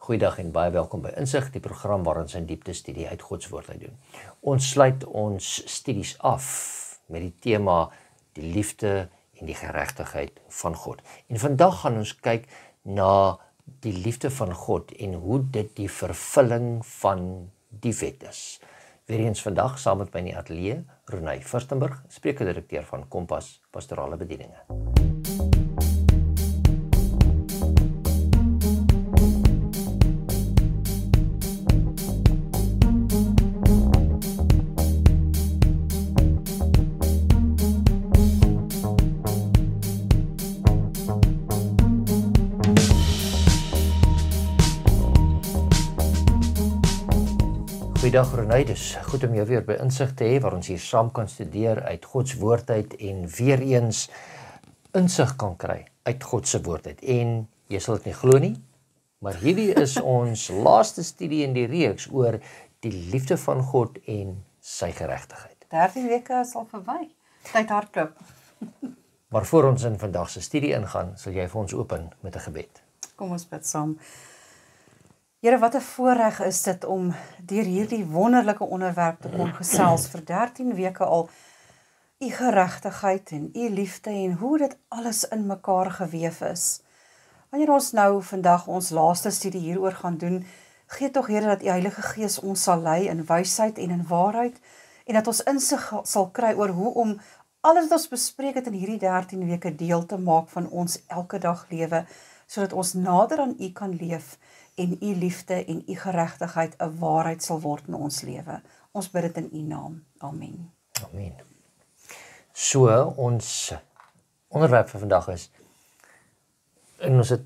Goeiedag en baie welkom by Insig, die program waar ons in diepte studie uit God se woord uit doen. Ons sluit ons studies af met die tema die liefde en die geregtigheid van God. En vandag gaan ons kyk na die liefde van God en hoe dit die vervulling van die wet is. Weereens vandag saam met my in die ateljee, Ronay Firstenburg, spreekdirekteur van Kompas Pastorale Bedieninge. Goeiedag Ronay, dis goed om jou weer by Insig te hê, waar ons hier saam kan studeer uit God se woord uit en weer eens insig kan kry uit God se woord uit. En jy sal dit nie glo nie, maar hierdie is ons laaste studie in die reeks oor die liefde van God en sy geregtigheid. 13 weke is al verby. Tyd hardloop. Maar voor ons in vandag se studie ingaan, sal jy vir ons open met 'n gebed. Kom ons bid saam. Here, wat 'n voorreg is dit om deur hierdie wonderlike onderwerp te kon gesels vir 13 weke al u geregtigheid en u liefde en hoe dit alles in mekaar geweef is. Wanneer ons nou vandag ons laaste studie hieroor gaan doen, gee tog Here dat u Heilige Gees ons sal lei in wysheid en in waarheid en dat ons insig sal kry oor hoe om alles wat ons bespreek het in hierdie 13 weke deel te maak van ons elke dag lewe, sodat ons nader aan u kan leef en u liefde en u geregtigheid 'n waarheid sal word in ons lewe. Ons bid dit in u naam. Amen. Amen. So, ons onderwerp vir vandag is, en ons het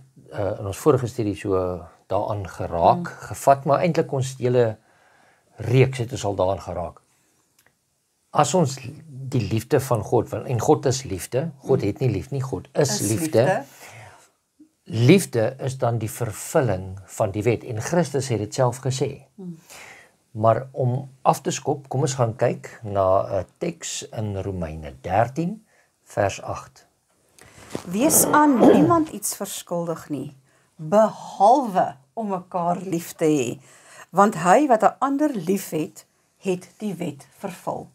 in ons vorige studie so daaraan geraak, gevat, maar eintlik ons hele reeks het ons al daaraan geraak. As ons die liefde van God, en God is liefde, God het nie lief nie, God is liefde. Liefde is dan die vervulling van die wet, en Christus het dit self gesê. Maar om af te skop, kom ons gaan kyk na 'n teks in Romeine 13, vers 8. Wees aan niemand iets verskuldig nie, behalwe om mekaar lief te hê, want hy wat 'n ander liefhet, het die wet vervul.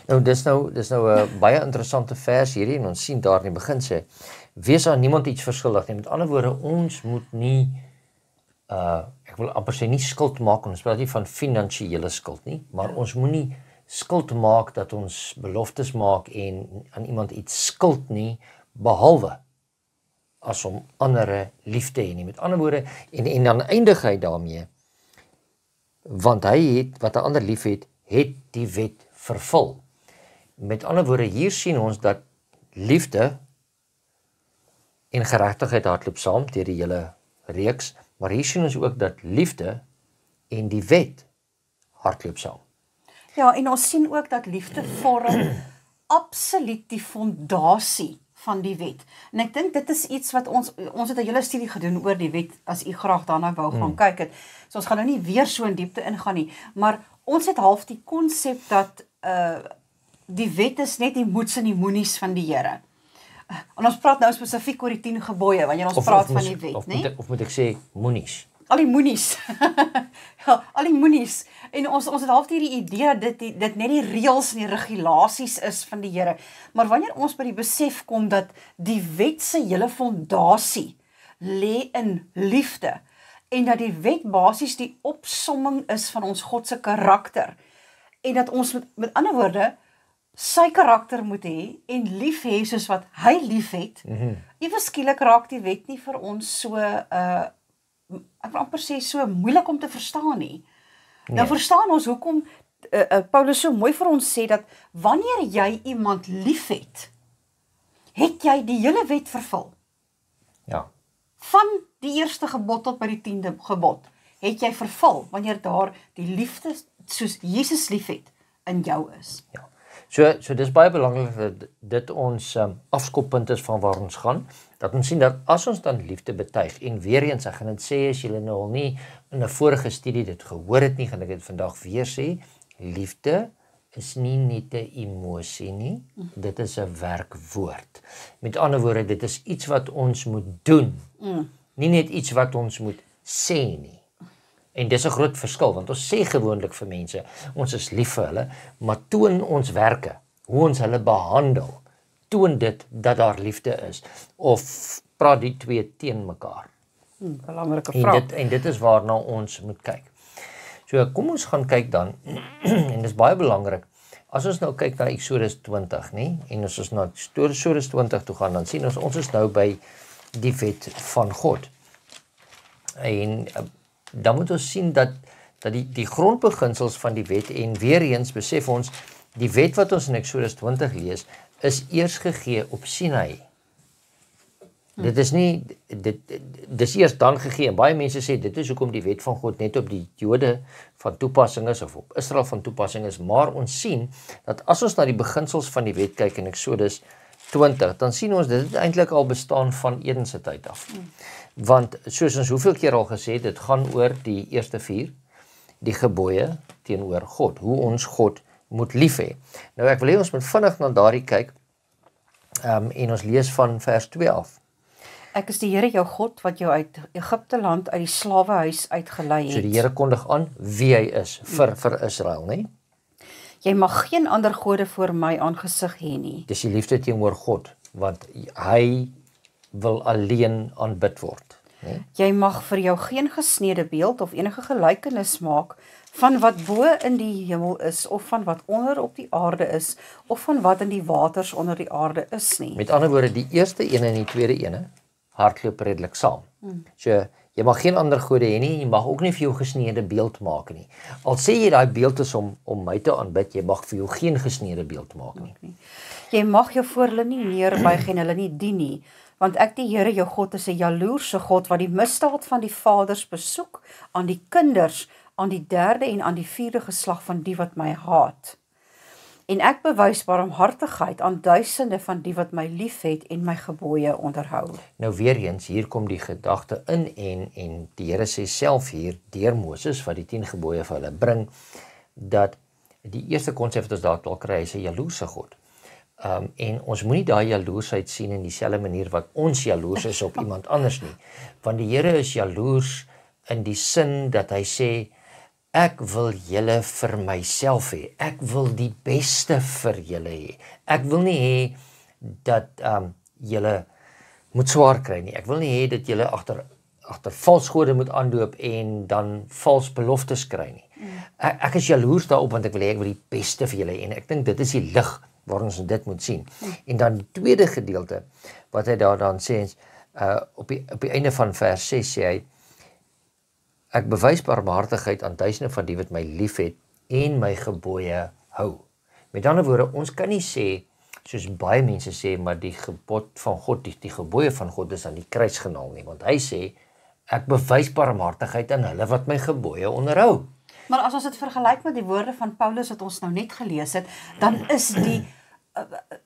Nou, dis nou 'n baie interessante vers hierdie, en ons sien daar in die begin sê, wees aan niemand iets verskuldig nie. Met ander woorde, ons moet nie, ek wil amper sê nie skuld maak, ons praat nie van finansiële skuld nie, maar ons moet nie skuld maak dat ons beloftes maak en aan iemand iets skuld nie, behalwe as om ander lief te hê nie. Met ander woorde, en dan eindig hy daarmee, want hy het, wat 'n ander lief het die wet vervul. Met ander woorde, hier sien ons dat liefde en geregtigheid hardloop saam deur die hele reeks, maar hier sien ons ook dat liefde en die wet hardloop saam. Ja, en ons sien ook dat liefde vorm absoluut die fondasie van die wet. En ek dink dit is iets wat ons het 'n hele studie gedoen oor die wet, as u graag daarna wou gaan kyk het. So ons gaan nou nie weer so in diepte ingaan nie, maar ons het half die konsep dat die wet is net die moets en die moenies van die Here. En ons praat nou spesifiek oor die 10 gebooie, wanneer ons praat van die wet, né? Of moet ek sê, moenies? Al die moenies. Ja, al die moenies. En ons het half hierdie idee dat dit net die reëls en die regulasies is van die Here. Maar wanneer ons by die besef kom dat die wet se hele fondasie lê in liefde, en dat die wet basies die opsomming is van ons God se karakter, en dat ons met ander woorde sy karakter moet hê en lief hê soos wat hy lief het, ewe skielik raak die wet nie vir ons so, ek wil amper sê, so moeilik om te verstaan nie. Nee. Nou verstaan ons hoekom Paulus so mooi vir ons sê dat wanneer jy iemand lief het jy die hele wet vervul. Ja. Van die eerste gebod tot by die 10de gebod, het jy vervul, wanneer daar die liefde soos Jesus lief het in jou is. Ja. So dis baie belangrik dat dit ons afskoppunt is van waar ons gaan, dat ons sien dat as ons dan liefde betuig, en weer eens, ek gaan dit sê, as julle nou al nie in 'n vorige studie dit gehoor het nie, gaan ek dit vandag weer sê, liefde is nie net 'n emosie nie, dit is 'n werkwoord. Met ander woorde, dit is iets wat ons moet doen, nie net iets wat ons moet sê nie. En dis 'n groot verskil, want ons sê gewoonlik vir mense, ons is lief vir hulle, maar toon ons werke, hoe ons hulle behandel, toon dit dat daar liefde is, of praat die twee teen mekaar. Belangrike vraag. En dit is waarna ons moet kyk. So kom ons gaan kyk dan, en dis baie belangrik, as ons nou kyk na Eksodus 20, nie, en as ons na Eksodus 20 toe gaan, dan sien ons is nou by die wet van God. En dan moet ons sien dat die grondbeginsels van die wet, en weer eens besef ons, die wet wat ons in Eksodus 20 lees, is eers gegee op Sinai. Dit is nie, dis eers dan gegee, en baie mense sê, dit is hoekom die wet van God net op die Jode van toepassing is, of op Israel van toepassing is, maar ons sien, dat as ons na die beginsels van die wet kyk in Eksodus 20, dan sien ons, dit het eintlik al bestaan van Eden se tyd af. Want, soos ons hoeveel keer al gesê, dit gaan oor die eerste 4, die gebooie teenoor God, hoe ons God moet lief hê. Nou ek wil hê ons moet vinnig na daardie kyk, en ons lees van vers 2 af. Ek is die Here jou God, wat jou uit Egipte land, uit die slawehuis uitgelei het. So die Here kondig aan wie hy is vir Israel, nie? Jy mag geen ander gode voor my aangesig hê nie. Dis die liefde teenoor God, want hy wil alleen aanbid word, nie? Jy mag vir jou geen gesnede beeld of enige gelykenis maak van wat bo in die hemel is, of van wat onder op die aarde is, of van wat in die waters onder die aarde is nie. Met ander woorde, die eerste ene en die tweede ene hardloop redelik saam. So, jy mag geen ander gode hê nie, jy mag ook nie vir jou gesneede beeld maak nie. Al sê jy daai beeld is om my te aanbid, jy mag vir jou geen gesneede beeld maak nie. Jy mag jou voor hulle nie neerbuig en hulle nie dien nie, want ek die Here jou God is 'n jaloerse God, wat die misdaad van die vaders besoek aan die kinders, aan die 3de en aan die 4de geslag van die wat my haat. En ek bewys barmhartigheid aan duisende van die wat my liefhet en my gebooie onderhou. Nou weer eens, hier kom die gedagte in en die Here sê self hier, deur Moses, wat die 10 gebooie vir hulle bring, dat die eerste konsep wat ons daar al kry, is 'n jaloerse God. En ons moenie daai jaloersheid sien in dieselfde manier wat ons jaloers is op iemand anders nie. Want die Here is jaloers in die sin dat hy sê, ek wil julle vir myself hê. Ek wil die beste vir julle hê. Ek wil nie hê dat julle moet swaar kry nie. Ek wil nie hê dat julle agter vals gode moet aanloop en dan vals beloftes kry nie. Ek is jaloers daarop want ek wil die beste vir julle hê, en ek dink dit is die lig waar ons dit moet sien. En dan die tweede gedeelte wat hy daar dan sê, op die einde van vers 6 sê hy, ek bewys barmhartigheid aan duisende van die wat my liefhet en my gebooie hou. Met ander woorde, ons kan nie sê, soos baie mense sê, maar die gebod van God, die gebooie van God is aan die kruis genaal nie, want hy sê, ek bewys barmhartigheid aan hulle wat my gebooie onderhou. Maar as ons dit vergelyk met die woorde van Paulus wat ons nou net gelees het, dan is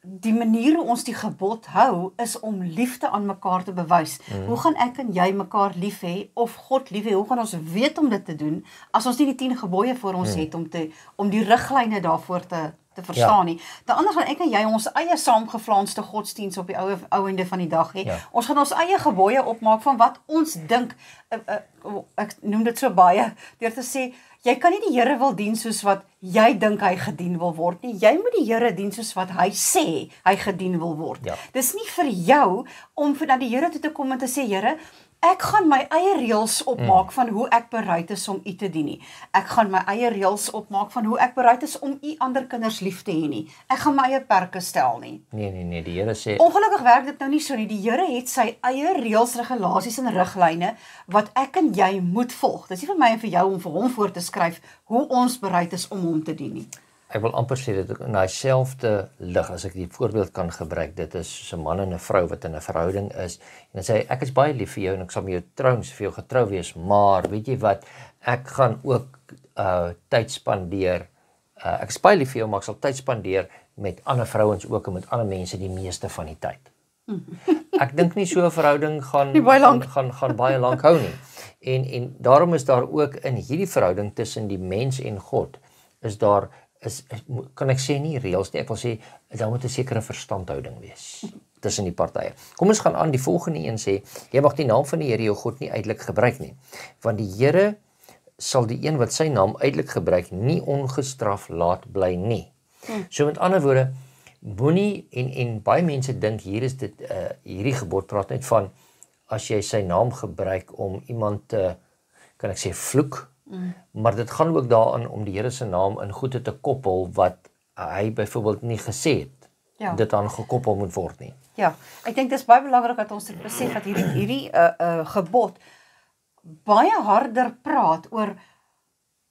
die manier hoe ons die gebod hou, is om liefde aan mekaar te bewys. Hoe gaan ek en jy mekaar lief hê, of God lief hê? Hoe gaan ons weet om dit te doen, as ons nie die 10 gebooie voor ons het, om die riglyne daarvoor te verstaan nie. Dan anders gaan ek en jy ons eie saamgevlaanste godsdienst op die ou einde van die dag hê. Ons gaan ons eie gebooie opmaak van wat ons dink, ek noem dit so baie, deur te sê, jy kan nie die Here wil dien soos wat jy dink hy gedien wil word nie. Jy moet die Here dien soos wat hy sê hy gedien wil word. Dis nie vir jou om na die Here toe te kom en te sê, Here, ek gaan my eie reëls opmaak van hoe ek bereid is om u te dien nie. Ek gaan my eie reëls opmaak van hoe ek bereid is om u ander kinders lief te hê nie. Ek gaan my eie perke stel nie. Nee, die Here sê, ongelukkig werk dit nou nie so nie. Die Here het sy eie reëls, regulasies en riglyne wat ek en jy moet volg. Dis nie vir my en vir jou om vir hom voor te skryf hoe ons bereid is om hom te dien nie. Ek wil amper sê dat in dieselfde lig, as ek die voorbeeld kan gebruik, dit is soos 'n man en 'n vrou wat in 'n verhouding is, en dan sê hy, ek is baie lief vir jou en ek sal met jou trou en vir jou getrou wees, maar weet jy wat, ek gaan ook tyd spandeer, ek is baie lief vir jou, maar ek sal tyd spandeer met ander vrouens ook en met ander mense die meeste van die tyd. Ek dink nie so 'n verhouding gaan baie lank hou nie. En daarom is daar ook in hierdie verhouding tussen die mens en God, is daar kan ek sê nie reëls nie, ek wil sê, daar moet 'n sekere verstandhouding wees tussen die partye. Kom ons gaan aan die volgende een sê, jy mag die naam van die Here jou God nie uitelik gebruik nie, want die Here sal die een wat sy naam uitelik gebruik nie ongestraf laat bly nie. So met ander woorde, moenie en baie mense dink hier is dit hierdie gebod praat net van as jy sy naam gebruik om iemand te, kan ek sê, vloek, maar dit gaan ook daaraan om die Here se naam in goede te koppel wat hy byvoorbeeld nie gesê het, dit aan gekoppel moet word nie. Ja, ek dink dis baie belangrik dat ons dit besef dat hierdie gebod baie harder praat oor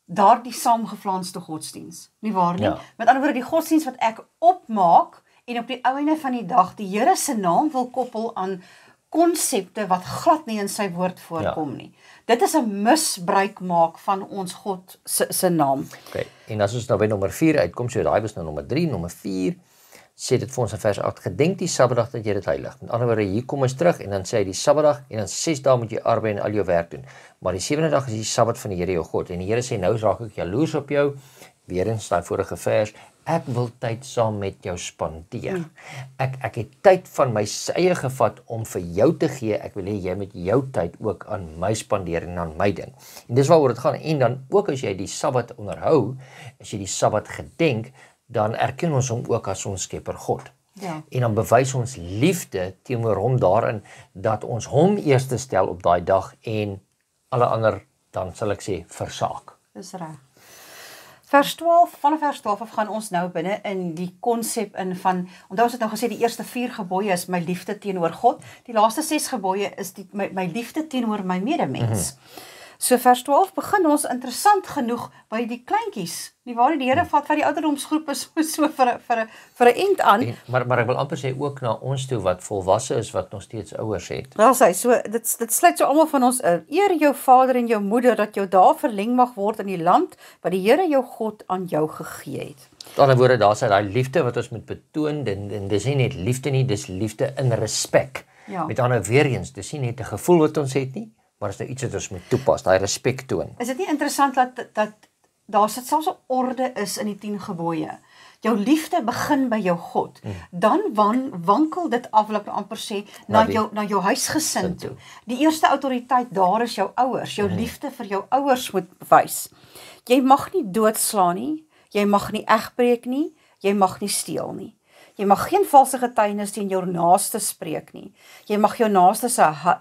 daardie saamgeflanste godsdiens, nie waar nie? Ja. Met ander woorde, die godsdiens wat ek opmaak en op die einde van die dag die Here se naam wil koppel aan konsepte wat glad nie in sy woord voorkom nie. Dit is 'n misbruik maak van ons God se naam. Okay. En as ons nou by nommer 4 uitkom, so daai was nou nommer 3, nommer 4 sê dit vir ons in vers 8, gedenk die Sabbatdag dat jy dit heilig. Met ander woorde, hier kom ons terug en dan sê hy die Sabbatdag en dan 6 dae moet jy arbei en al jou werk doen. Maar die 7de dag is die Sabbat van die Here jou God. En die Here sê nou raak ek jaloers op jou. Weer eens daai vorige vers, ek wil tyd saam met jou spandeer. Ek het tyd van my eie gevat om vir jou te gee. Ek wil hê jy moet jou tyd ook aan my spandeer en aan my ding. En dis waaroor dit gaan. En dan ook as jy die Sabbat onderhou, as jy die Sabbat gedenk, dan erken ons hom ook as ons Skepper God. Ja. En dan bewys ons liefde teenoor hom daarin dat ons hom eerste stel op daai dag en alle ander, dan sal ek sê, versaak. Dis reg. Vers 12, vanaf vers 12 af gaan ons nou binne in die konsep in van, onthou ons het nou gesê die eerste 4 gebooie is my liefde teenoor God, die laaste 6 gebooie is my liefde teenoor my medemens. So vers 12 begin ons interessant genoeg by die kleintjies. Nie waar die Here vat die ouderdomsgroepe so vir 'n end aan. Maar ek wil amper sê ook na ons toe wat volwasse is wat nog steeds ouers het. Wel sê, so dit sluit so almal van ons in. Eer jou vader en jou moeder dat jou dae verleng mag word in die land wat die Here jou God aan jou gegee het. Met ander woorde, daar sê daai liefde wat ons moet betoon, en dis nie net liefde nie, dis liefde in respek. Ja. Met ander weer eens, dis nie net 'n gevoel wat ons het nie, maar is nou iets wat ons moet toepas, daai respek toon. Is dit nie interessant dat daar sit selfs 'n orde is in die 10 gebooie? Jou liefde begin by jou God. Dan wankel dit af, wil ek amper sê, na jou huisgesin toe. Die eerste autoriteit daar is jou ouers. Jou liefde vir jou ouers moet bewys. Jy mag nie doodslaan nie, jy mag nie egbreek nie, jy mag nie steel nie. Jy mag geen valse getuienis teen jou naaste spreek nie. Jy mag jou naaste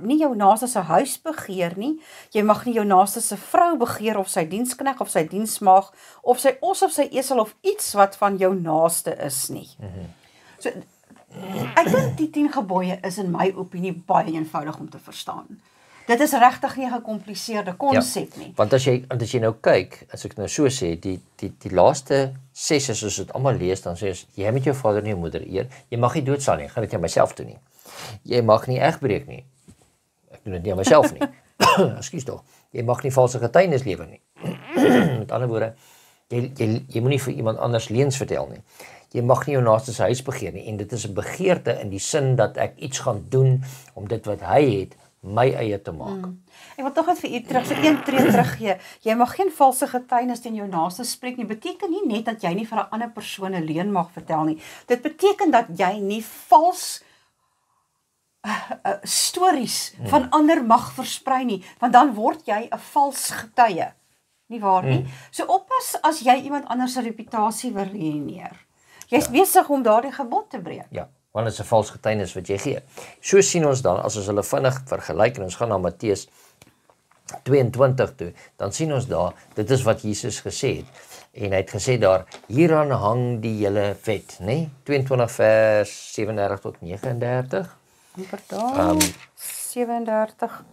nie jou naaste se huis begeer nie. Jy mag nie jou naaste se vrou begeer of sy diensknegt of sy diensmaag of sy os of sy esel of iets wat van jou naaste is nie. So ek dink die 10 gebooie is in my opinie baie eenvoudig om te verstaan. Dit is regtig nie 'n gekompliseerde konsep nie. Want as jy nou kyk, as ek nou so sê, die laaste 6 as ons dit almal lees, dan sê ons, jy moet jou vader en jou moeder eer, jy mag nie doodslaan nie, gaan dit aan myself doen nie. Jy mag nie egbreek nie. Ek doen dit nie aan myself nie. Ekskuus tog. Jy mag nie valse getuienis lewer nie. Met ander woorde, jy moenie vir iemand anders leuns vertel nie. Jy mag nie jou naaste se huis begeer nie, en dit is 'n begeerte in die sin dat ek iets gaan doen om dit wat hy het my eie te maak. Ek wil tog net vir u terug, so een tree teruggee. Jy mag geen valse getuienis teen jou naaste spreek nie. Beteken nie net dat jy nie vir 'n ander persoon 'n leuen mag vertel nie. Dit beteken dat jy nie vals stories van ander mag versprei nie, want dan word jy 'n vals getuie. Nie waar nie? So oppas as jy iemand anders se reputasie wil ruïneer. Jy's besig om daardie gebod te breek. Ja. Want dit is 'n vals getuienis wat jy gee. So sien ons dan, as ons hulle vinnig vergelyk en ons gaan na Matteus 22 toe, dan sien ons daar, dit is wat Jesus gesê het. En hy het gesê daar, hieraan hang die hele wet, né? 22 vers 37 tot 39. Pardon, 37.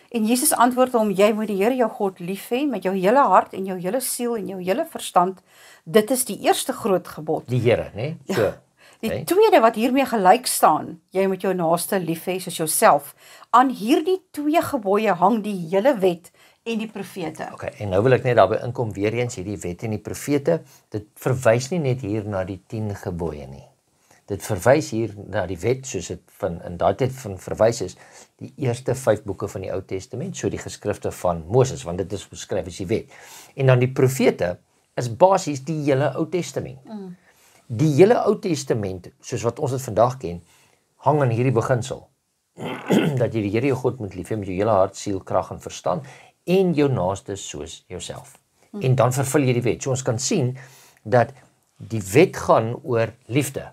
En Jesus antwoord hom, jy moet die Here jou God lief hê met jou hele hart en jou hele siel en jou hele verstand. Dit is die eerste groot gebod. Die Here, né? So. Ja. Die tweede wat hiermee gelyk staan, jy moet jou naaste lief hê soos jouself. Aan hierdie 2 gebooie hang die hele wet en die profete. Okay, en nou wil ek net daarby inkom weer eens, hierdie wet en die profete, dit verwys nie net hier na die 10 gebooie nie. Dit verwys hier na die wet, soos dit in daai tyd van verwys is, die eerste 5 boeke van die Ou Testament, so die geskrifte van Moses, want dit is beskryf as die wet. En dan die profete, is basies die hele Ou Testament. Die hele Ou Testament, soos wat ons dit vandag ken, hang aan hierdie beginsel. Dat jy die Here jou God moet lief hê met jou hele hart, siel, krag en verstand en jou naaste soos jouself. En dan vervul jy die wet. So ons kan sien dat die wet gaan oor liefde.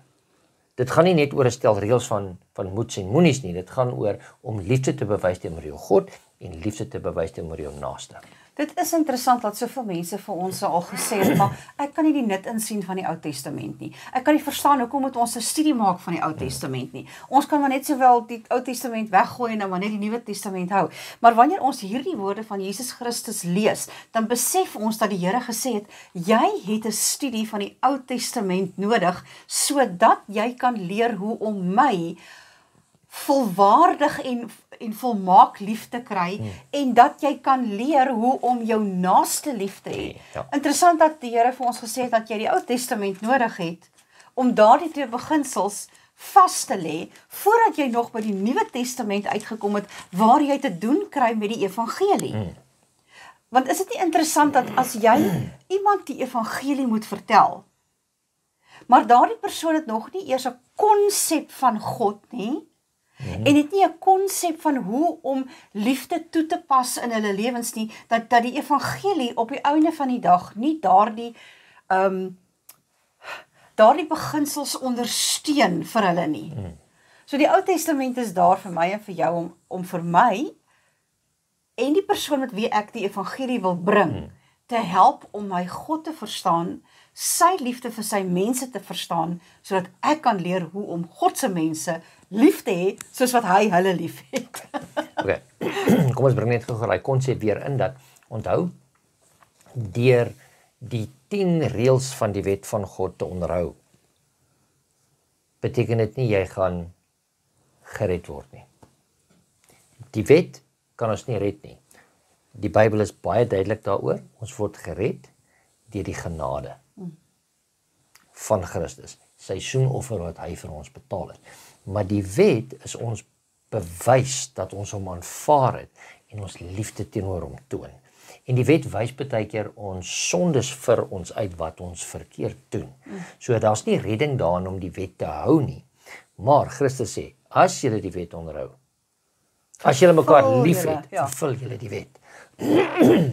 Dit gaan nie net oor 'n stel reëls van moets en moenies nie. Dit gaan oor om liefde te bewys teenoor jou God en liefde te bewys teenoor jou naaste. Dit is interessant dat soveel mense vir ons al gesê het, maar ek kan nie die nut insien van die Ou Testament nie. Ek kan nie verstaan hoekom moet ons 'n studie maak van die Ou Testament nie. Ons kan maar net sowel die Ou Testament weggooi en dan maar net die Nuwe Testament hou. Maar wanneer ons hierdie woorde van Jesus Christus lees, dan besef ons dat die Here gesê het, jy het 'n studie van die Ou Testament nodig, sodat jy kan leer hoe om my volwaardig en volmaak lief te kry, en dat jy kan leer hoe om jou naaste lief te hê. Ja. Interessant dat die Here vir ons gesê het dat jy die Ou Testament nodig het om daardie twee beginsels vas te lê voordat jy nog by die Nuwe Testament uitgekom het waar jy te doen kry met die evangelie. Want is dit nie interessant dat as jy iemand die evangelie moet vertel, maar daardie persoon het nog nie eers 'n konsep van God nie, en het nie 'n konsep van hoe om liefde toe te pas in hulle lewens nie, dat die evangelie op die einde van die dag nie daardie beginsels ondersteun vir hulle nie. So die Ou Testament is daar vir my en vir jou om vir my en die persoon met wie ek die evangelie wil bring, te help om my God te verstaan, sy liefde vir sy mense te verstaan, sodat ek kan leer hoe om God se mense lief te hê, soos wat hy hulle lief het. Okay. Kom ons bring net gou daai konsep weer in, dat onthou, deur die 10 reëls van die wet van God te onderhou, beteken dit nie jy gaan gered word nie. Die wet kan ons nie red nie. Die Bybel is baie duidelik daaroor. Ons word gered deur die genade van Christus, sy soenoffer wat hy vir ons betaal het. Maar die wet is ons bewys dat ons hom aanvaar het en ons liefde teenoor hom toon. En die wet wys baie keer ons sondes vir ons uit wat ons verkeerd doen. So daar's nie redding daarin om die wet te hou nie. Maar Christus sê, as julle die wet onderhou, as julle mekaar liefhet, vervul julle die wet.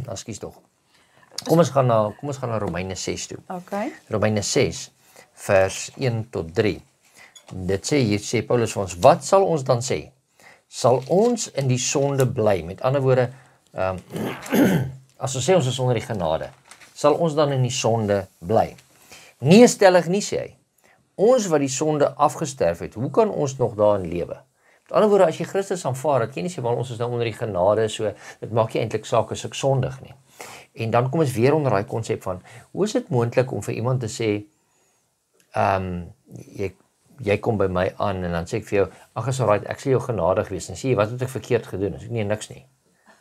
Ekskuus tog. Kom ons gaan na Romeine 6 toe. Okay. Romeine 6 vers 1 tot 3. Dit sê Paulus vir ons, wat sal ons dan sê? Sal ons in die sonde bly? Met ander woorde, as ons sê ons is onder die genade, sal ons dan in die sonde bly? Nee, stellig nie, sê hy. Ons wat die sonde afgesterf het, hoe kan ons nog daarin lewe? Met ander woorde, as jy Christus aanvaar, dat jy nie sê, maar ons is nou onder die genade, so dit maak nie eintlik saak as ek sondig nie. En dan kom ons weer onder daai konsep van, hoe is dit moontlik om vir iemand te sê, jy kom by my aan en dan sê ek vir jou, ag is alright, ek sal jou genadig wees. En sê jy, wat het ek verkeerd gedoen? Ek nee, niks nie.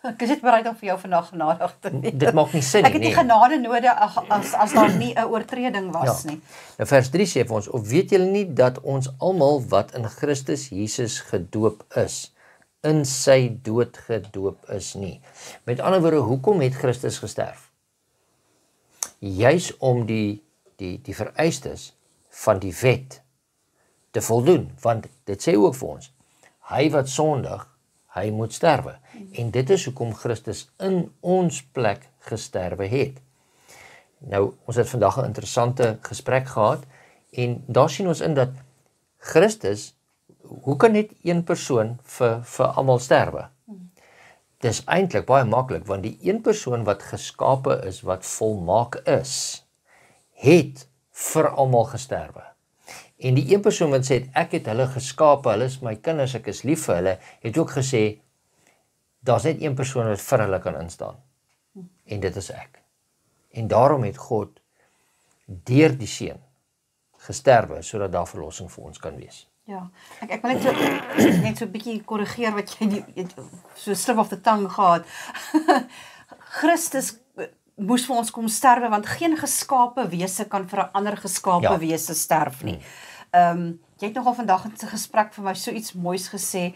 Ek is net bereid om vir jou vandag genadig te wees. Dit maak nie sin nie. Ek het nie genade nodig as daar nie 'n oortreding was nie. Nou vers 3 sê vir ons, of weet julle nie dat ons almal wat in Christus Jesus gedoop is, in sy dood gedoop is nie? Met ander woorde, hoekom het Christus gesterf? Juis om die vereistes van die wet te voldoen, want dit sê ook vir ons, hy wat sondig, hy moet sterwe. En dit is hoekom Christus in ons plek gesterwe het. Nou, ons het vandag 'n interessante gesprek gehad, en daar sien ons in dat Christus, hoe kan net een persoon vir almal sterwe? Dis eintlik baie maklik, want die een persoon wat geskape is, wat volmaak is, het vir almal gesterwe. En die een persoon wat sê, ek het hulle geskape, hulle is my kinders, ek is lief vir hulle, het ook gesê, daar's net een persoon wat vir hulle kan instaan. En dit is ek. En daarom het God deur die seun gesterwe, sodat daar verlossing vir ons kan wees. Ja, ek wil net so 'n bietjie korrigeer wat jy so slip of the tongue gehad. Christus moes vir ons kom sterwe, want geen geskape wese kan vir 'n ander geskape wese sterf nie. Jy het nogal vandag in 'n gesprek vir my so iets moois gesê,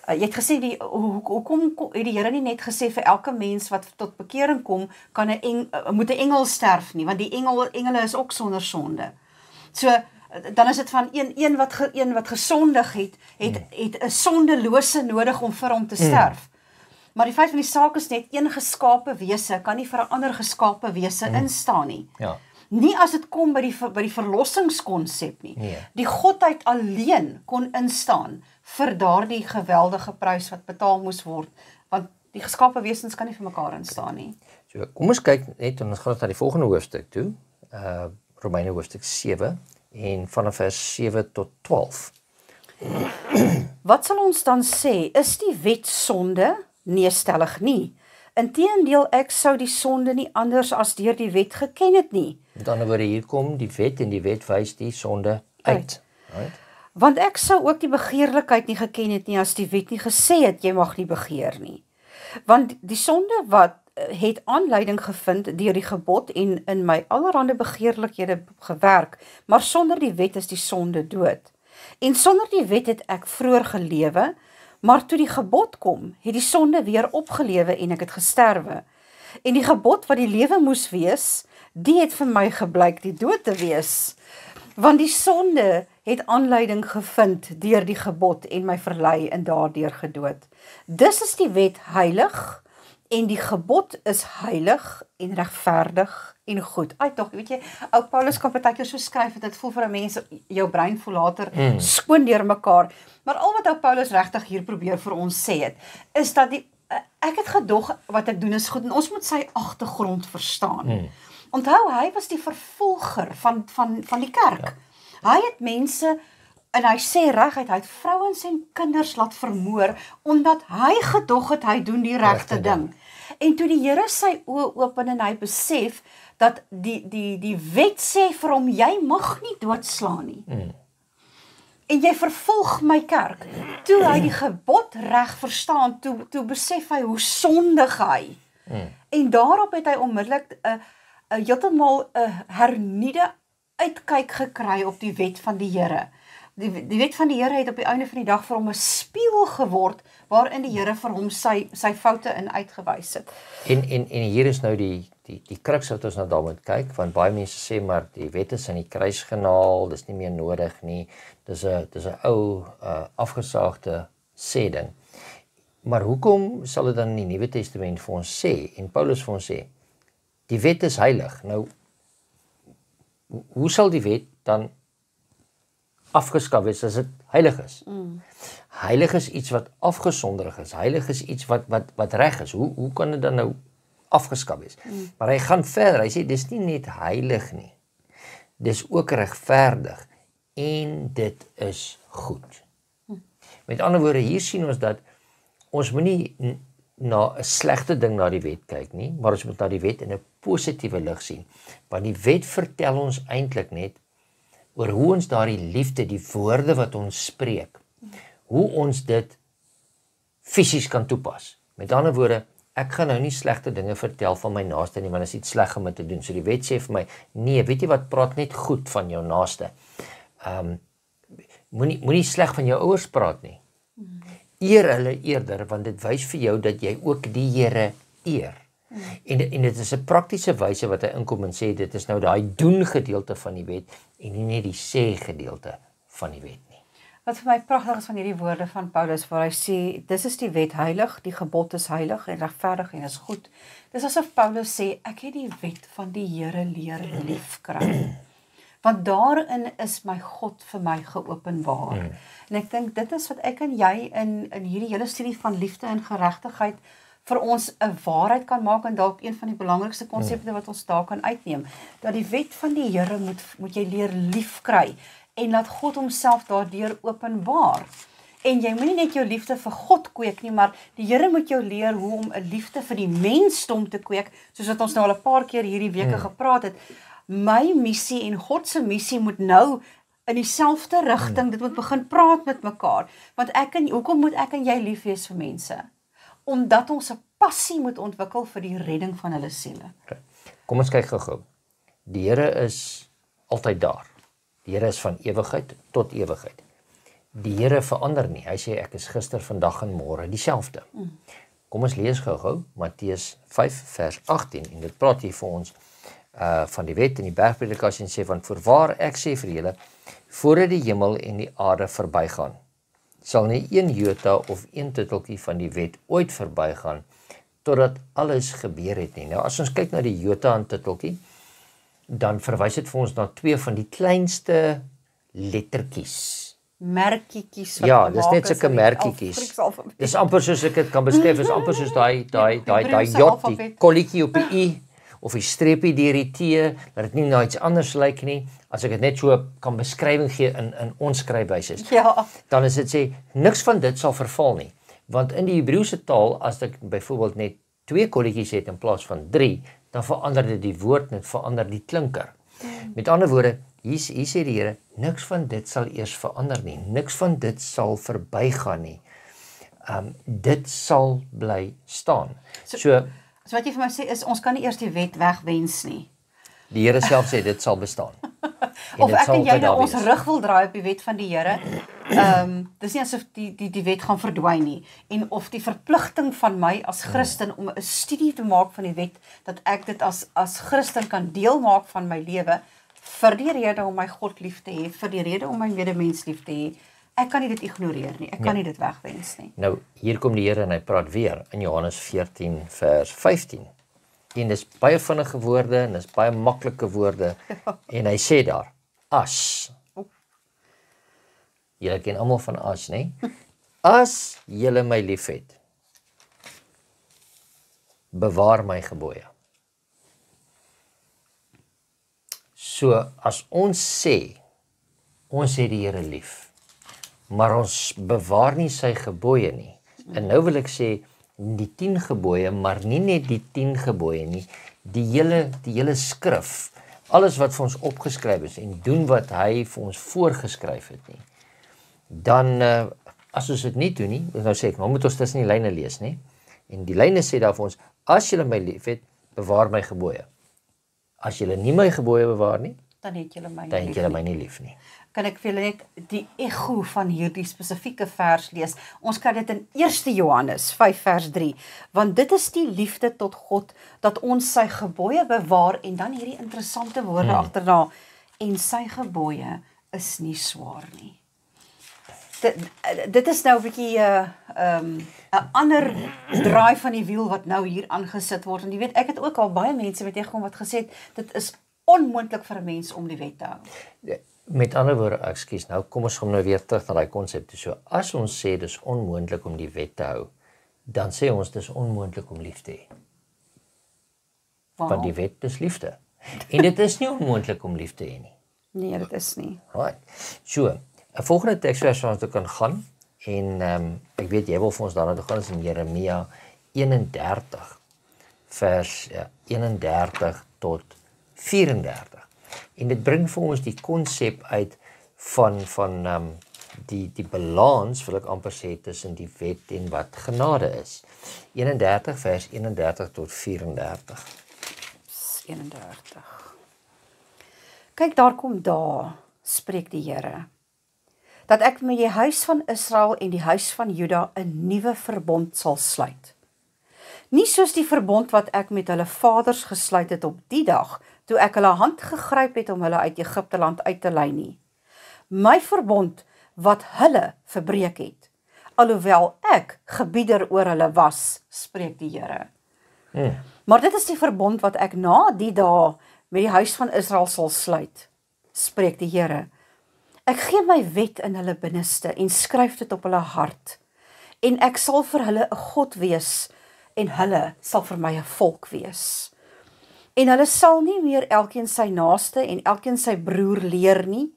Jy het gesê hoekom het die Here nie net gesê vir elke mens wat tot bekering kom kan moet 'n engel sterf nie, want die engele is ook sonder sonde. So dan is dit van een wat gesondig het 'n sondelose nodig om vir hom te sterf. Maar die feit van die saak is net een geskape wese kan nie vir 'n ander geskape wese instaan nie. Ja. Nie as dit kom by die verlossingskonsep nie. Nee. Die godheid alleen kon instaan vir daardie geweldige prys wat betaal moes word, want die geskape wesens kan nie vir mekaar instaan nie. So, kom ons kyk net en ons gaan na die volgende hoofstuk toe. Romeine hoofstuk 7 en vanaf vers 7 tot 12. Wat sal ons dan sê? Is die wet sonde? Nee, stellig nie. Inteendeel, ek sou die sonde nie anders as deur die wet geken het nie. Met ander woorde, hier kom die wet en die wet wys die sonde uit. Right? Want ek sou ook die begeerlikheid nie geken het nie as die wet nie gesê het, jy mag nie begeer nie. Want die sonde wat het aanleiding gevind deur die gebod en in my allerhande begeerlikhede gewerk, maar sonder die wet is die sonde dood. En sonder die wet het ek vroeër gelewe, maar toe die gebod kom, het die sonde weer opgelewe en ek het gesterwe. En die gebod wat die lewe moes wees, die het vir my geblyk die dood te wees. Want die sonde het aanleiding gevind deur die gebod en my verlei en daardeur gedood. Dus is die wet heilig en die gebod is heilig en regverdig en goed. Ai tog, weet jy, ou Paulus kan partykeer so skryf dat dit voel vir 'n mens, jou brein voel later skoon deur mekaar. Maar al wat ou Paulus regtig hier probeer vir ons sê het, is dat ek het gedog wat ek doen is goed en ons moet sy agtergrond verstaan. Onthou, hy was die vervolger van die kerk. Ja. Hy het mense, en hy sê reguit, hy het vrouens en kinders laat vermoor, omdat hy gedog het, hy doen die regte ding. En toe die Here sy oë open en hy besef, dat die wet sê vir hom, jy mag nie doodslaan nie. En jy vervolg my kerk. Toe hy die gebod reg verstaan, toe besef hy hoe sondig hy. En daarop het hy onmiddellik heeltemal 'n hernieude uitkyk gekry op die wet van die Here. Die wet van die Here het op die einde van die dag vir hom 'n spieël geword, waarin die Here vir hom sy foute in uitgewys het. En hier is nou die kruks wat ons nou daar moet kyk, want baie mense sê maar die wet is aan die kruis genaal, dis nie meer nodig nie. Dis 'n ou afgesaagde sê ding. Maar hoekom sal dit dan in die Nuwe Testament vir ons sê en Paulus vir ons sê die wet is heilig? Nou hoe sal die wet dan afgeskaf wees as dit heilig is? Heilig is iets wat afgesonder is. Heilig is iets wat reg is. Hoe kan dit dan nou afgeskaf wees? Maar hy gaan verder. Hy sê dis nie net heilig nie. Dis ook regverdig en dit is goed. Met ander woorde, hier sien ons dat ons moenie na 'n slegte ding na die wet kyk nie, maar ons moet na die wet in 'n positiewe lig sien. Want die wet vertel ons eintlik net oor hoe ons daardie liefde, die woorde wat ons spreek, hoe ons dit fisies kan toepas. Met ander woorde, ek gaan nou nie slegte dinge vertel van my naaste nie, want dit is iets sleg om dit te doen. So die wet sê vir my, nee, weet jy wat, praat net goed van jou naaste. Moenie sleg van jou ouers praat nie. Eer hulle eerder, want dit wys vir jou dat jy ook die Here eer. En dit is 'n praktiese wyse wat hy inkom en sê, dit is nou daai doen gedeelte van die wet, en nie net die sê gedeelte van die wet nie. Wat vir my pragtig is van hierdie woorde van Paulus, waar hy sê, dis is die wet heilig, die gebod is heilig en regverdig en is goed. Dis asof Paulus sê, ek het die wet van die Here leer liefkry. Want daarin is my God vir my geopenbaar. En ek dink, dit is wat ek en jy in hierdie hele studie van liefde en geregtigheid vir ons 'n waarheid kan maak, en dalk een van die belangrikste konsepte wat ons daar kan uitneem, dat die wet van die Here moet jy leer liefkry, en laat God homself daardeur openbaar. En jy moenie net jou liefde vir God kweek nie, maar die Here moet jou leer hoe om 'n liefde vir die mensdom te kweek, soos wat ons nou al 'n paar keer hierdie weke gepraat het. My missie en God se missie moet nou in dieselfde rigting, dit moet begin praat met mekaar. Want hoekom moet ek en jy lief wees vir mense? Omdat ons 'n passie moet ontwikkel vir die redding van hulle siele. Okay. Kom ons kyk gou-gou. Die Here is altyd daar. Die Here is van ewigheid tot ewigheid. Die Here verander nie. Hy sê ek is gister, vandag en môre dieselfde. Kom ons lees gou-gou Matteus 5 vers 18 en dit praat hier vir ons van die wet en die bergpredikasie en sê van voorwaar ek sê vir julle voordat die hemel en die aarde verbygaan sal nie een jota of een titteltjie van die wet ooit verbygaan totdat alles gebeur het nie. Nou as ons kyk na die jota en titteltjie dan verwys dit vir ons na twee van die kleinste lettertjies. Merkietjies Ja, dis net sulke merkietjies. Dis amper soos ek dit kan beskryf, is amper soos daai J, die kolletjie op die I of die streepie deur die T, dat dit nie na iets anders lyk nie. As ek dit net so kan beskrywing gee in ons skryfwyse. Ja. Dan is dit sê niks van dit sal verval nie. Want in die Hebreëse taal as ek byvoorbeeld net 2 kolletjies het in plaas van 3, dan verander dit die woord en verander die klinker. Met ander woorde, hier sê die Here, niks van dit sal eers verander nie. Niks van dit sal verbygaan nie. Dit sal bly staan. So wat jy vir my sê is, ons kan nie eers die wet wegwens nie. die Here self sê dit sal bestaan. Of ek en jy nou ons rug wil draai op die wet van die Here. Dis nie asof die wet gaan verdwyn nie. En of die verpligting van my as Christen om 'n studie te maak van die wet, dat ek dit as Christen kan deel maak van my lewe, vir die rede om my God lief te hê, vir die rede om my medemens lief te hê. Ek kan nie dit ignoreer nie. Ek kan nie dit wegwens nie. Nou, hier kom die Here en hy praat weer in Johannes 14 vers 15. En dis baie vinnige woorde en dis baie maklike woorde en hy sê daar, as. Julle ken almal van as, né? As julle my liefhet, bewaar my gebooie. So as ons sê, ons het die Here lief, maar ons bewaar nie sy gebooie nie. En nou wil ek sê, die 10 gebooie, maar nie net die 10 gebooie nie, die hele skrif, alles wat vir ons opgeskryf is en doen wat hy vir ons voorgeskryf het nie. Dan as ons dit nie doen nie, nou sê ek, nou moet ons tussen die lyne lees, nie? En die lyne sê daar vir ons, as julle my liefhet, bewaar my gebooie. As julle nie my gebooie bewaar nie, dan het julle my nie lief nie. Kan ek vir julle net die ego van hierdie spesifieke vers lees. Ons kan dit in 1 Johannes 5 vers 3, want dit is die liefde tot God, dat ons sy gebooie bewaar, en dan hierdie interessante woorde agterna, en sy gebooie is nie swaar nie. Dit is nou 'n bietjie 'n ander draai van die wiel wat nou hier aangesit word, en jy weet, ek het ook al baie mense met tegekom wat gesê het, dit is onmoontlik vir 'n mens om die wet te hou. Met ander woorde, ekskuus, nou kom ons nou weer terug na daai konsep. So as ons sê dis onmoontlik om die wet te hou, dan sê ons dis onmoontlik om lief te hê. Want die wet is liefde. En dit is nie onmoontlik om lief te hê nie. Nee, dit is nie. Right. So, 'n volgende teksvers wat ons kan gaan en ek weet jy wil vir ons daarna toe gaan is in Jeremia 31 vers 31 tot 34. En dit bring vir ons die konsep uit van die balans, wil ek amper sê, tussen die wet en wat genade is. 31 vers 31 tot 34. 31. Kyk, daar kom daar, spreek die Here, dat ek met die huis van Israel en die huis van Juda 'n nuwe verbond sal sluit. Nie soos die verbond wat ek met hulle vaders gesluit het op die dag, toe ek hulle hand gegryp het om hulle uit Egipte land uit te lei nie. My verbond wat hulle verbreek het, alhoewel ek gebieder oor hulle was, spreek die Here. Maar dit is die verbond wat ek na die dae met die huis van Israel sal sluit, spreek die Here. Ek gee my wet in hulle binneste en skryf dit op hulle hart, en ek sal vir hulle 'n God wees, en hulle sal vir my 'n volk wees. En hulle sal nie meer elkeen sy naaste en elkeen sy broer leer nie,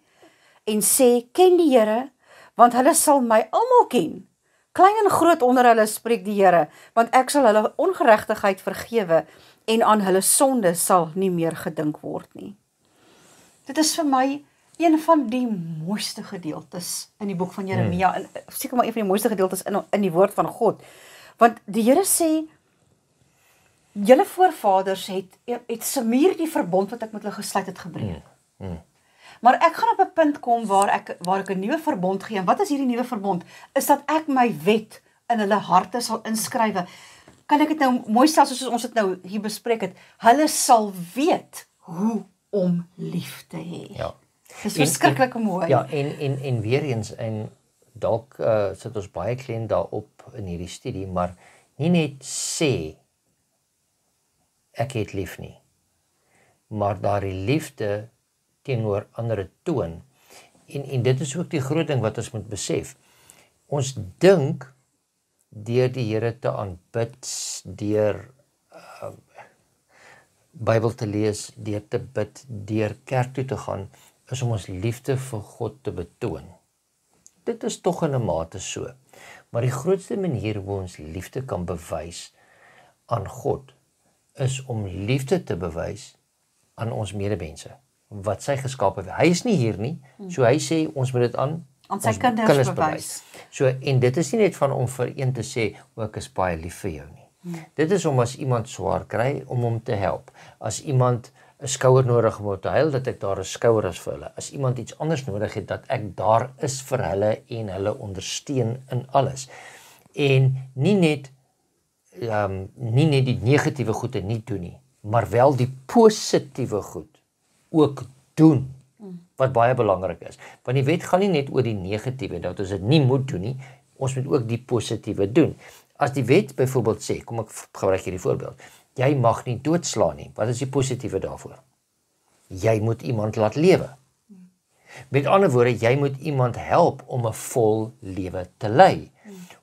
en sê, ken die Here, want hulle sal my almal ken, klein en groot onder hulle, spreek die Here, want ek sal hulle ongeregtigheid vergewe, en aan hulle sonde sal nie meer gedink word nie. Dit is vir my een van die mooiste gedeeltes in die boek van Jeremia, en seker maar een van die mooiste gedeeltes in die woord van God, want die Here sê, julle voorvaders het Samir die verbond wat ek met hulle gesluit het gebreek. Maar ek gaan op 'n punt kom waar ek 'n nuwe verbond gee. En wat is hierdie nuwe verbond? Is dat ek my wet in hulle harte sal inskrywe. Kan ek dit nou mooi stel soos ons dit nou hier bespreek het? Hulle sal weet hoe om lief te hê. Ja. Dis verskriklik mooi. Ja, en weer eens, en dalk sit ons baie klein daarop in hierdie studie, maar nie net sê ek het lief nie, maar daardie liefde teenoor ander toon. En dit is ook die groot ding wat ons moet besef. Ons dink deur die Here te aanbid, deur Bybel te lees, deur te bid, deur kerk toe te gaan, is om ons liefde vir God te betoon. Dit is tog in 'n mate so. Maar die grootste manier hoe ons liefde kan bewys aan God, is om liefde te bewys aan ons medemense, wat sy geskaap het. Hy is nie hier nie, so hy sê ons moet dit aan sy kinders bewys. So, en dit is nie net van om vir een te sê, ek is baie lief vir jou nie. Dit is om as iemand swaar kry, om hom te help. As iemand 'n skouer nodig om te huil, dat ek daar 'n skouer is vir hulle. As iemand iets anders nodig het, dat ek daar is vir hulle en hulle ondersteun in alles. En nie net die negatiewe goede nie doen nie, maar wel die positiewe goed ook doen, wat baie belangrik is. Want die wet gaan nie net oor die negatiewe, dat ons dit nie moet doen nie, ons moet ook die positiewe doen. As die wet byvoorbeeld sê, kom ek gebruik hierdie voorbeeld, jy mag nie doodslaan nie, wat is die positiewe daarvoor? Jy moet iemand laat lewe. Met ander woorde, jy moet iemand help om 'n vol lewe te lei.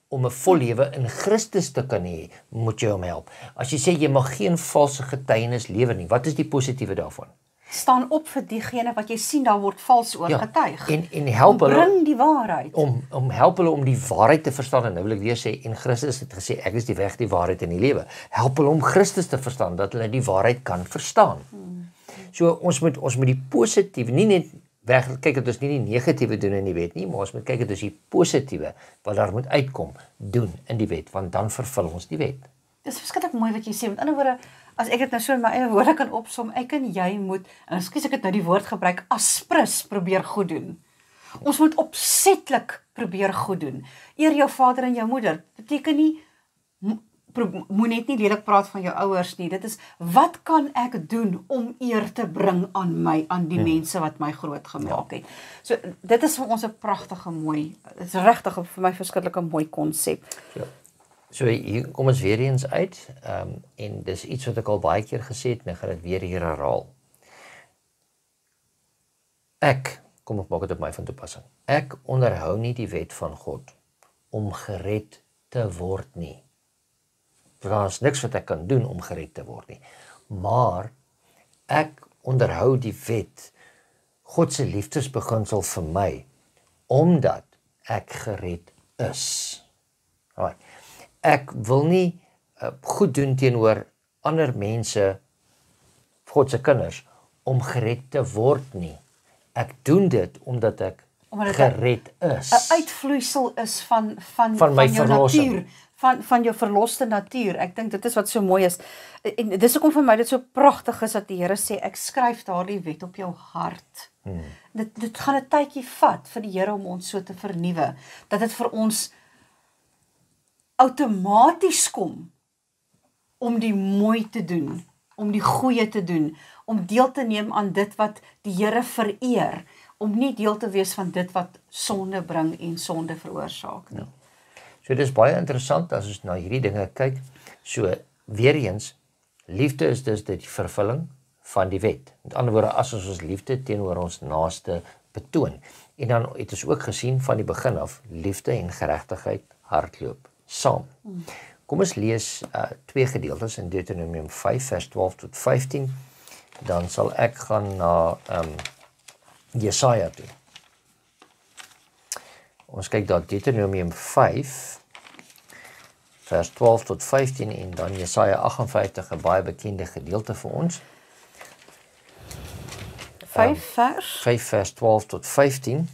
Om 'n vol lewe in Christus te kan hê, moet jy hom help. As jy sê jy mag geen valse getuienis lewer nie, wat is die positiewe daarvan? Staan op vir diegene wat jy sien daar word vals oor getuig. En help hulle bring die waarheid. Om help hulle om die waarheid te verstaan. En nou wil ek weer sê, en Christus het gesê ek is die weg, die waarheid en die lewe. Help hulle om Christus te verstaan, dat hulle die waarheid kan verstaan. So ons moet die positiewe, nie net kyk dat ons nie die negatiewe doen in die wet nie, maar ons moet kyk dat ons die positiewe wat daar moet uitkom doen in die wet, want dan vervul ons die wet. Dis verskriklik mooi wat jy sê. Met ander woorde, as ek dit nou so in my eie woorde kan opsom, ek en jy moet, en ekskuus ek het nou die woord gebruik, aspres probeer goed doen. Ons moet opsetlik probeer goed doen. Eer jou vader en jou moeder. Beteken nie moet net nie lelik praat van jou ouers nie. Dit is, wat kan ek doen om eer te bring aan die mense wat my groot gemaak het. So dit is vir ons 'n pragtige mooi, dit is regtig vir my verskillike mooi konsep. Ja. So hier kom ons weer eens uit, en dis iets wat ek al baie keer gesê het, en ek gaan dit weer hier herhaal. Kom ek maak dit op my van toepassing. Ek onderhou nie die wet van God om gered te word nie. Daar is niks wat ek kan doen om gered te word nie. Maar ek onderhou die wet, God se liefdesbeginsel vir my, omdat ek gered is. Right. Ek wil nie goed doen teenoor ander mense, God se kinders, om gered te word nie. Ek doen dit omdat ek gered is. 'n uitvloeisel is van my jou verlossing. natuur, van jou verloste natuur. Ek dink dit is wat so mooi is. En dis hoekom vir my dit so pragtig is dat die Here sê ek skryf daardie wet op jou hart. Dit gaan 'n tydjie vat vir die Here om ons so te vernuwe, dat dit vir ons outomaties kom om die mooi te doen, om die goeie te doen, om deel te neem aan dit wat die Here vereer, om nie deel te wees van dit wat sonde bring en sonde veroorsaak nie. So dit is baie interessant as ons na hierdie dinge kyk. So weer eens, liefde is dus die vervulling van die wet. Met ander woorde, as ons liefde teenoor ons naaste betoon. En dan het ons ook gesien van die begin af, liefde en geregtigheid hardloop saam. Kom ons lees twee gedeeltes in Deuteronomium 5 vers 12 tot 15. Dan sal ek gaan na Jesaja toe. Ons kyk daar Deuteronomium 5 vers 12 tot 15 en dan Jesaja 58, 'n baie bekende gedeelte vir ons. 5 vers 12 tot 15.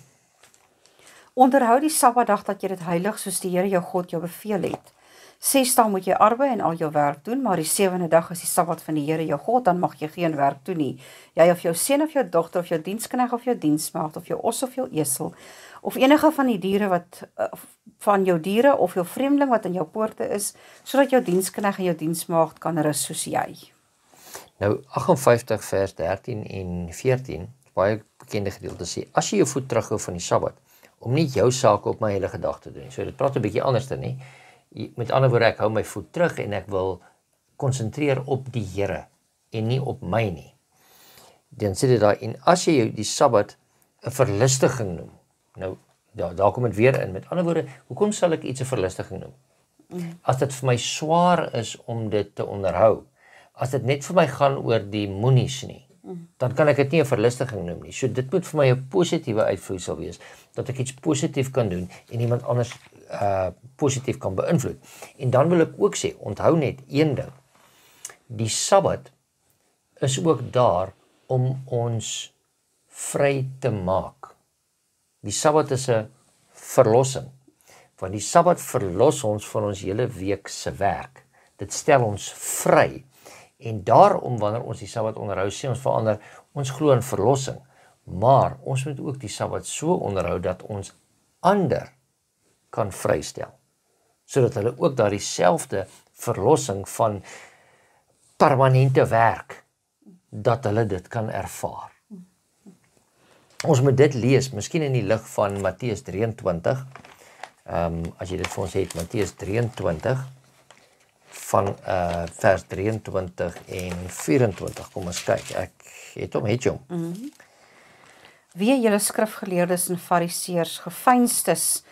Onderhou die Sabbatdag dat jy dit heilig soos die Here jou God jou beveel het. 6 dae moet jy arbei en al jou werk doen, maar die 7de dag is die Sabbat van die Here jou God, dan mag jy geen werk doen nie. Jy of jou seun of jou dogter of jou diensknegt of jou diensmaagd of jou os of jou esel of enige van die diere wat van jou diere of jou vreemdeling wat in jou poorte is, sodat jou diensknegt en jou diensmaagd kan rus soos jy. Nou 58 vers 13 en 14, baie bekende gedeelte sê, as jy jou voet terughou van die Sabbat, om nie jou sake op my heilige dag te doen. So dit praat 'n bietjie anders dan nie. Met ander woorde, ek hou my voet terug en ek wil konsentreer op die Here en nie op my nie. Dan sê dit daar, en as jy die Sabbat 'n verlustiging noem. Nou, daar kom dit weer in. Met ander woorde, hoekom sal ek iets 'n verlustiging noem? As dit vir my swaar is om dit te onderhou, as dit net vir my gaan oor die moenies nie, dan kan ek dit nie 'n verlustiging noem nie. So dit moet vir my 'n positiewe uitvloeisel wees, dat ek iets positief kan doen en iemand anders positief kan beïnvloed. En dan wil ek ook sê, onthou net een ding, die Sabbat is ook daar om ons vry te maak. Die Sabbat is 'n verlossing, want die Sabbat verlos ons van ons hele week se werk. Dit stel ons vry. En daarom wanneer ons die Sabbat onderhou, sê ons verander, ons glo in verlossing, maar ons moet ook die Sabbat so onderhou dat ons ander kan vrystel, sodat hulle ook daardie selfde verlossing van permanente werk, dat hulle dit kan ervaar. Ons moet dit lees, miskien in die lig van Matteus 23, as jy dit vir ons het, Matteus 23, van vers 23 en 24, kom ons kyk, ek het hom. Wee julle skrifgeleerdes en fariseërs, geveinstes,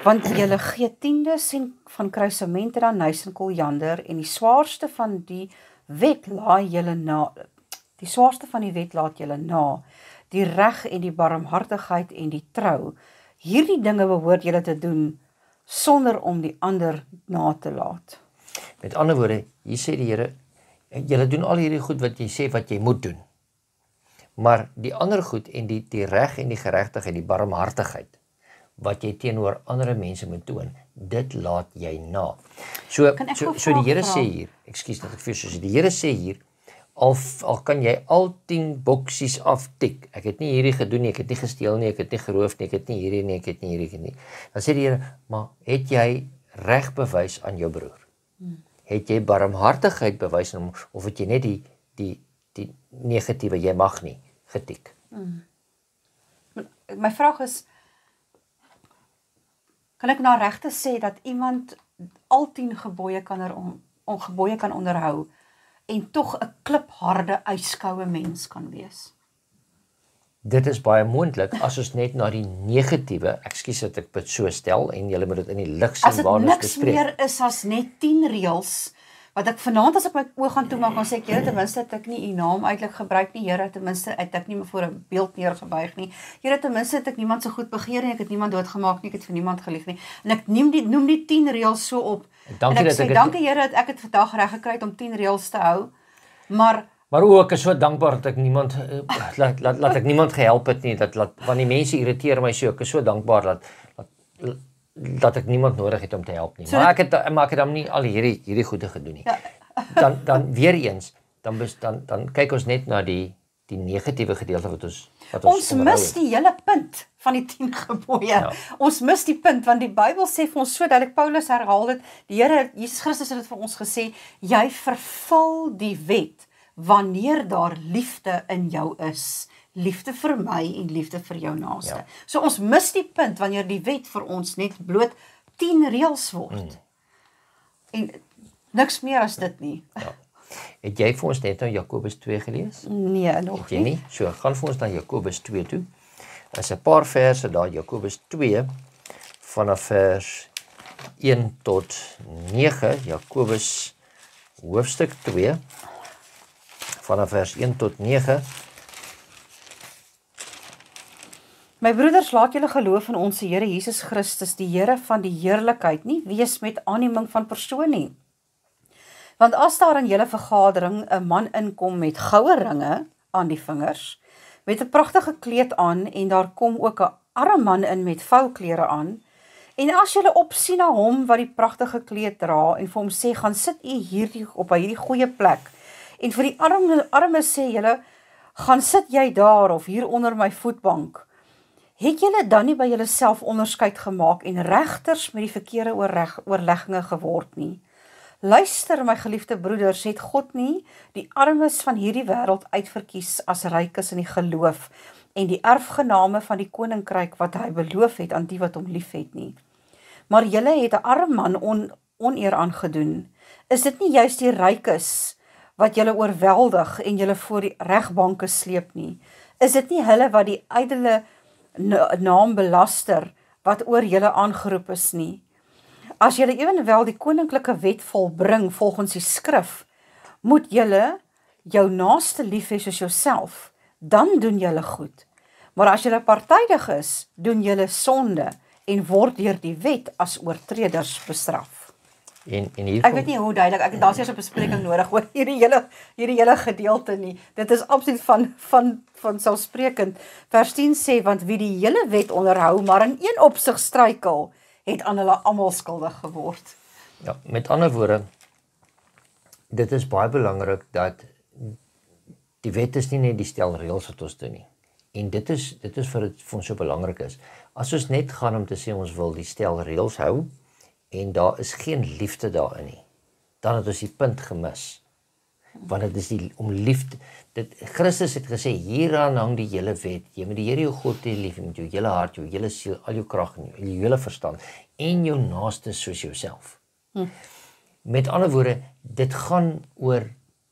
want julle gee tiendes en van kruisemente dan nuis en koljander, en die swaarste van die wet laat julle na, die reg en die barmhartigheid en die trou. Hierdie dinge behoort julle te doen, sonder om die ander na te laat. Met ander woorde, hier sê die Here, julle doen al hierdie goed wat jy sê wat jy moet doen. Maar die ander goed en die reg en die geregtigheid, die barmhartigheid, wat jy teenoor ander mense moet toon, dit laat jy na. So die Here sê hier, ekskuus dat ek vir jou sê, die Here sê hier, al kan jy al 10 boksies aftik, ek het nie hierdie gedoen nie, ek het nie gesteel nie, ek het nie geroof nie, ek het nie hierdie nie, ek het nie hierdie nie. Dan sê die Here, maar het jy reg bewys aan jou broer? Het jy barmhartigheid bewys aan hom, of het jy net die negatiewe, jy mag nie, getik? My vraag is, kan ek nou regte sê dat iemand al 10 gebooie kan onderhou en tog 'n klipharde, ijskoue mens kan wees? Dit is baie moontlik as ons net na die negatiewe, ekskuus dat ek dit so stel en julle moet dit in die lig sien waar ons bespreek. As dit niks meer is as net 10 reëls, wat ek vanaand as ek my oë gaan toemaak, dan sê ek, Here, ten minste het ek nie u naam uitlik gebruik nie, Here, ten minste het ek nie voor 'n beeld neergebuig nie, Here, ten minste het ek niemand se goed begeer nie, ek het niemand doodgemaak nie, ek het vir niemand gelieg nie, en ek noem die 10 reëls so op, dankie en ek sê, dankie Here, dat ek het vandag reg gekry het om 10 reëls te hou, maar ook is so dankbaar dat ek niemand laat ek niemand gehelp het nie, want die mense irriteer my so, ek is so dankbaar dat ek niemand nodig het om te help nie. Maar ek het dan nie al hierdie goede gedoen nie. Ja. Dan weer eens, dan kyk ons net na die negatiewe gedeelte wat ons mis die hele punt van die 10 gebooie. Ja. Ons mis die punt, want die Bybel sê vir ons so duidelik, Paulus herhaal dit, die Here Jesus Christus het dit vir ons gesê, jy vervul die wet wanneer daar liefde in jou is. Liefde vir my en liefde vir jou naaste. Ja. So ons mis die punt wanneer die wet vir ons net bloot 10 reëls word. En niks meer as dit nie. Ja. Het jy vir ons net nou Jakobus 2 gelees? Nee, nog nie. Nie. So, gaan vir ons na Jakobus 2 toe. Daar is 'n paar verse daar, Jakobus 2 vanaf vers 1 tot 9, Jakobus hoofstuk 2 vanaf vers 1 tot 9. My broeders, laat julle geloof in ons Here Jesus Christus, die Here van die heerlikheid, nie wees met aanneming van persoon nie. Want as daar in julle vergadering 'n man inkom met goue ringe aan die vingers, met 'n pragtige kleed aan, en daar kom ook 'n arme man in met vouklere aan, En as julle opsien na hom wat die pragtige kleed dra en vir hom sê, gaan sit u hierdie op hierdie goeie plek. En vir die armes sê julle, gaan sit jy daar of hier onder my voetbank. Het julle dan nie by julleself onderskeid gemaak en regters met die verkeerde oorlegginge geword nie? Luister, my geliefde broeders, het God nie die armes van hierdie wêreld uitverkies as rykes in die geloof en die erfgename van die koninkryk wat hy beloof het aan die wat hom liefhet nie. Maar julle het 'n arm man oneer aangedoen. Is dit nie juist die rykes wat julle oorweldig en julle voor die regbanke sleep nie? Is dit nie hulle wat die ydelle naam belaster wat oor julle aangeroep is nie? As julle ewenwel die koninklike wet volbring volgens die skrif, moet julle jou naaste lief hê soos jouself, dan doen julle goed. Maar as julle partydig is, doen julle sonde en word deur die wet as oortreders bestraf. En hier Ek weet nie hoe duidelik, daar's eers 'n bespreking nodig oor hierdie hele gedeelte nie. Dit is absoluut van selfsprekend. Vers 10 sê, want wie die hele wet onderhou, maar in een opsig struikel, het aan hulle almal skuldig geword. Ja, met ander woorde, dit is baie belangrik dat die wet is nie net die stel reëls wat ons doen nie. En dit is vir ons so belangrik is. As ons net gaan om te sê ons wil die stel reëls hou en daar is geen liefde daarin nie, dan het ons die punt gemis. Want dit is om liefde. Christus het gesê, hieraan hang die hele wet. Jy moet die Here jou God lief hê met jou hele hart, jou hele siel, al jou krag en jou hele verstand en jou naaste soos jouself. Met ander woorde, dit gaan oor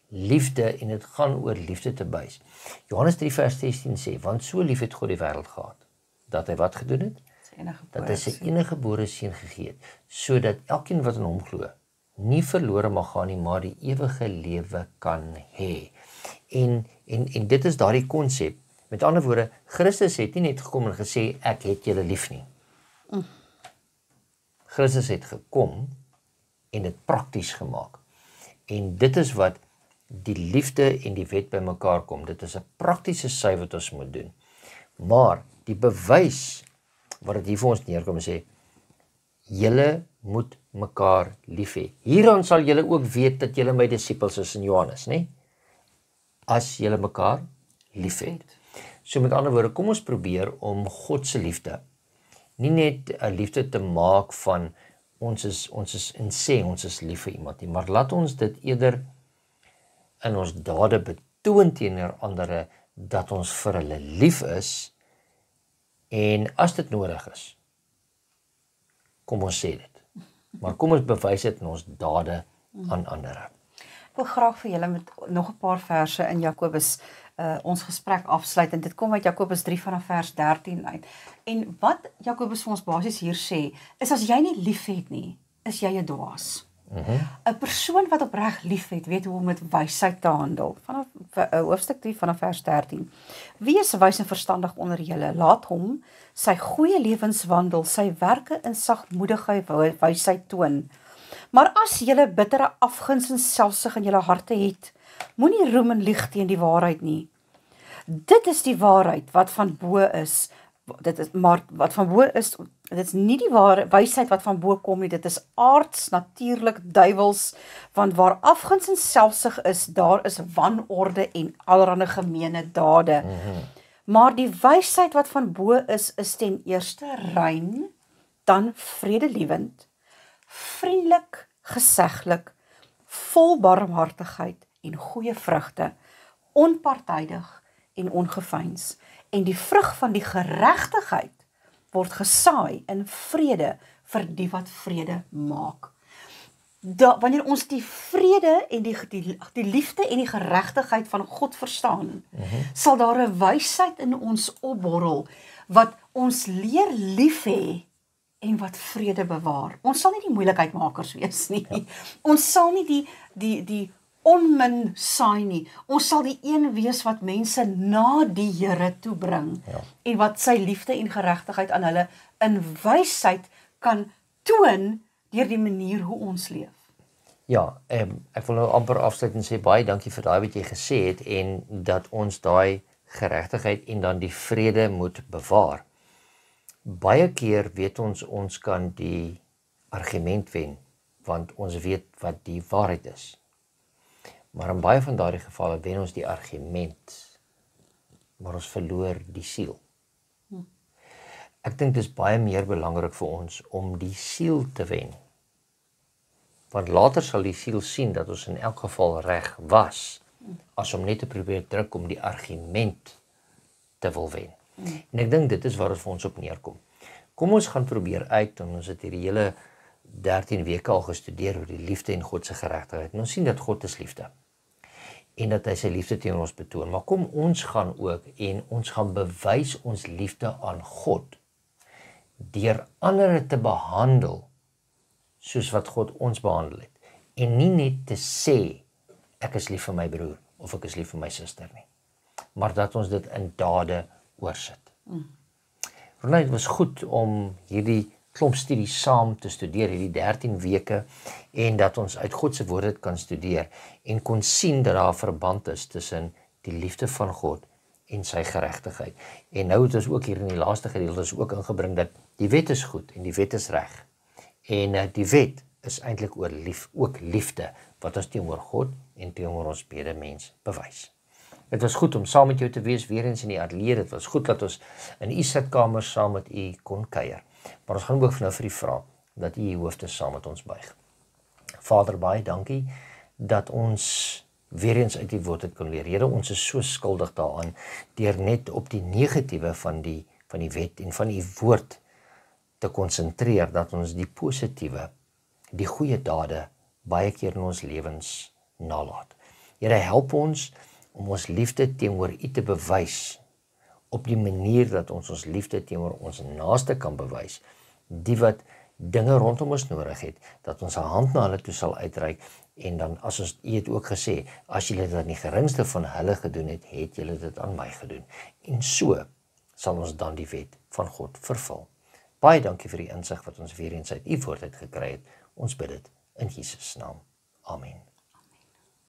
liefde en dit gaan oor liefde te buis. Johannes 3 vers 16 sê, want so lief het God die wêreld gehad, dat hy wat gedoen het? Dat hy sy enige gebore seun gegee het, sodat elkeen wat in hom glo, nie verlore mag gaan nie, maar die ewige lewe kan hê. En dit is daardie konsep. Met ander woorde, Christus het nie net gekom en gesê, ek het julle lief nie. Christus het gekom en dit prakties gemaak. En dit is wat die liefde en die wet bymekaar kom. Dit is 'n praktiese sy wat ons moet doen. Maar die bewys wat dit hier vir ons neerkom en sê, julle moet mekaar lief hê. Hieraan sal julle ook weet dat julle my disippels is in Johannes, né? As julle mekaar lief het. So met ander woorde, kom ons probeer om God se liefde, nie net 'n liefde te maak van ons is en sê ons is lief vir iemand nie, maar laat ons dit eerder in ons dade betoon teenoor ander dat ons vir hulle lief is en as dit nodig is, kom ons sê dit. Maar kom ons bewys dit in ons dade aan ander. Ek wil graag vir julle met nog 'n paar verse in Jakobus ons gesprek afsluit en dit kom uit Jakobus 3 vanaf vers 13 uit. En wat Jakobus vir ons basies hier sê, is as jy nie lief het nie, is jy 'n dwaas. 'n Persoon wat opreg liefhet, weet hoe om met wysheid te handel. Vanaf hoofstuk 3 vanaf vers 13. Wie is wys en verstandig onder julle? Laat hom sy goeie lewenswandel, sy werke in sagmoedigheid wysheid toon. Maar as julle bittere afguns en selfsug in julle harte het, moenie roem en lieg teen die waarheid nie. Dit is die waarheid wat van bo is. Dit is nie die wysheid wat van bo kom nie, dit is aards, natuurlik, duiwels, want waar afguns en selfsug is, daar is wanorde en allerlei gemeene dade. Maar die wysheid wat van bo is ten eerste rein, dan vredelievend, vriendelik, geseglik, vol barmhartigheid en goeie vrugte, onpartydig en ongeveins. En die vrug van die geregtigheid word gesaai in vrede vir die wat vrede maak. Wanneer ons die vrede en die liefde en die geregtigheid van God verstaan, sal daar 'n wysheid in ons opborrel wat ons leer lief hê en wat vrede bewaar. Ons sal nie die moeilikheidmakers wees nie. Ja. Ons sal nie die onmin saai nie. Ons sal die een wees wat mense na die Here toe bring. Ja. En wat sy liefde en geregtigheid aan hulle in wysheid kan toon deur die manier hoe ons leef. Ja, ek wil nou amper afsluit en sê baie dankie vir daai wat jy gesê het en dat ons daai geregtigheid en dan die vrede moet bewaar. Baie keer weet ons kan die argument wen, want ons weet wat die waarheid is. Maar in baie van daardie gevalle wen ons die argument, maar ons verloor die siel. Ek dink dit is baie meer belangrik vir ons om die siel te wen. Want later sal die siel sien dat ons in elk geval reg was, as om net te probeer druk om die argument te wil wen. En ek dink dit is waar dit vir ons op neerkom. Kom ons gaan probeer uit, en ons het hierdie hele 13 weke al gestudeer oor die liefde en God se geregtigheid. En ons sien dat God is liefde. En dat hy sy liefde teenoor ons betoon. Maar kom ons gaan ook en ons gaan bewys ons liefde aan God deur ander te behandel soos wat God ons behandel het. En nie net te sê ek is lief vir my broer of ek is lief vir my suster nie. Maar dat ons dit in dade oorsit. Ronald, dit was goed om hierdie klomp studies saam te studeer, hierdie 13 weke, en dat ons uit God se woord kan studeer en kon sien dat daar 'n verband is tussen die liefde van God en sy geregtigheid. En nou het ons ook hier in die laaste gedeelte ook ingebring dat die wet is goed en die wet is reg. En die wet is eintlik ook liefde wat ons teenoor God en teenoor ons medemens bewys. Dit was goed om saam met jou te wees weer eens in die ateljee. Dit was goed dat ons in u sitkamer saam met u kon kuier. Maar ons gaan ook nou vir u vra dat u u hoofde saam met ons buig. Vader, baie dankie dat ons weer eens uit die woord het kon leer. Here, ons is so skuldig daaraan deur net op die negatiewe van die wet en van u woord te konsentreer, dat ons die positiewe, die goeie dade baie keer in ons lewens nalat. Here, help ons om ons liefde teenoor u te bewys op die manier dat ons liefde teenoor ons naaste kan bewys, die wat dinge rondom ons nodig het, dat ons 'n hand na hulle toe sal uitreik, en dan, as ons, u het ook gesê, as julle dit aan die geringste van hulle gedoen het, het julle dit aan my gedoen. En so sal ons dan die wet van God vervul. Baie dankie vir die insig wat ons weer eens uit u woord uit gekry het. Ons bid dit in Jesus naam. Amen.